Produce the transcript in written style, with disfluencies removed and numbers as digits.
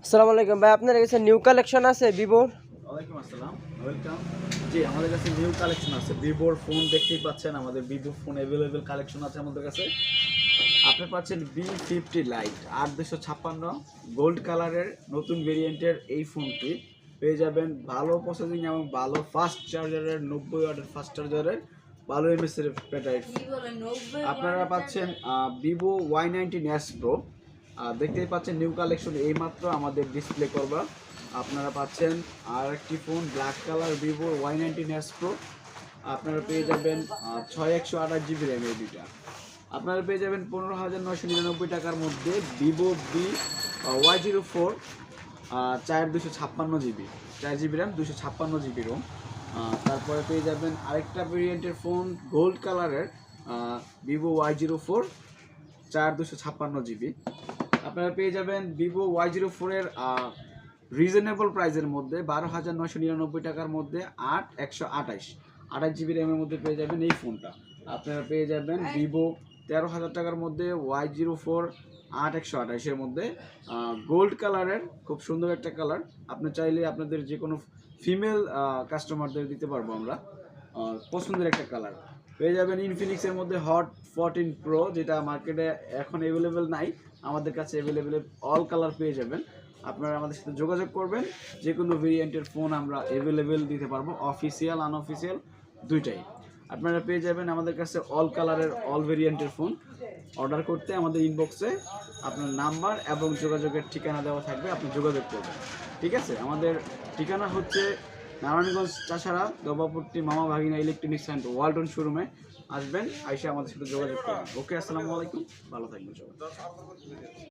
আসসালামু আলাইকুম ভাই, আপনার কাছে নিউ কালেকশন আছে ভিভোর? ওয়ালাইকুম আসসালাম, ওয়েলকাম। জি, আমাদের কাছে নিউ কালেকশন আছে ভিভোর ফোন। দেখতেই পাচ্ছেন আমাদের ভিভো ফোন অ্যাভেলেবেল কালেকশন আছে আমাদের কাছে। আপনি পাচ্ছেন V50 লাইট 8256 গোল্ড কালারের নতুন ভেরিয়েন্টের এই ফোনটি পেয়ে যাবেন ভালো প্রসেসিং এবং ভালো ফাস্ট চার্জারের 90 ওয়াটের ফাস্ট চার্জারের ভালো এমএস এর ব্যাটারি। আপনারা পাচ্ছেন ভিভো Y19s Pro। দেখতেই পাচ্ছেন নিউ কালেকশন এইমাত্র আমাদের ডিসপ্লে করবা। আপনারা পাচ্ছেন আর একটি phone black colour Vivo Y19s Pro। আপনারা পেয়ে যাবেন 6128 GB র্যাম এই দুইটা। আপনারা পেয়ে যাবেন 15,999 টাকার মধ্যে Vivo Y04 256 GB, 4 GB RAM, 256 GB ROM. তারপরে পেয়ে যাবেন আরেকটা ভেরিয়েন্টের ফোন গোল্ড কালারের ভিভো Y04 256 GB। আপনারা পেয়ে যাবেন ভিভো Y04 এর রিজনেবল প্রাইসের মধ্যে 12,999 টাকার মধ্যে 28 GB র্যামের মধ্যে পেয়ে যাবেন এই ফোনটা। আপনারা পেয়ে যাবেন ভিভো 13,000 টাকার মধ্যে Y04 128 এর মধ্যে গোল্ড কালারের খুব সুন্দর একটা কালার। আপনি চাইলে আপনাদের যে কোনো ফিমেল কাস্টমারদের দিতে পারবো আমরা, পছন্দের একটা কালার। পেয়ে যাবেন ইনফিনিক্সের মধ্যে হট 14 Pro, যেটা মার্কেটে এখন অ্যাভেলেবেল নাই, আমাদের কাছে অ্যাভেলেবেল অল কালার পেয়ে যাবেন। আপনারা আমাদের সাথে যোগাযোগ করবেন, যে কোনো ভেরিয়েন্টের ফোন আমরা অ্যাভেলেবেল দিতে পারবো, অফিসিয়াল আনঅফিসিয়াল দুইটাই। আপনারা পেয়ে যাবেন আমাদের কাছে অল কালারের অল ভেরিয়েন্টের ফোন। অর্ডার করতে আমাদের ইনবক্সে আপনার নাম্বার এবং যোগাযোগের ঠিকানা দেওয়া থাকবে, আপনি যোগাযোগ করবেন। ঠিক আছে, আমাদের ঠিকানা হচ্ছে নারায়ণগঞ্জ চাষারা দবাপট্টি মামা ভাগিনা ইলেকট্রনিক্স অ্যান্ড ওয়ালটন শোরুমে আসবেন, আইসা আমাদের সাথে যোগাযোগ করবেন। ওকে, আসসালামু আলাইকুম, ভালো থাকবেন সবাই।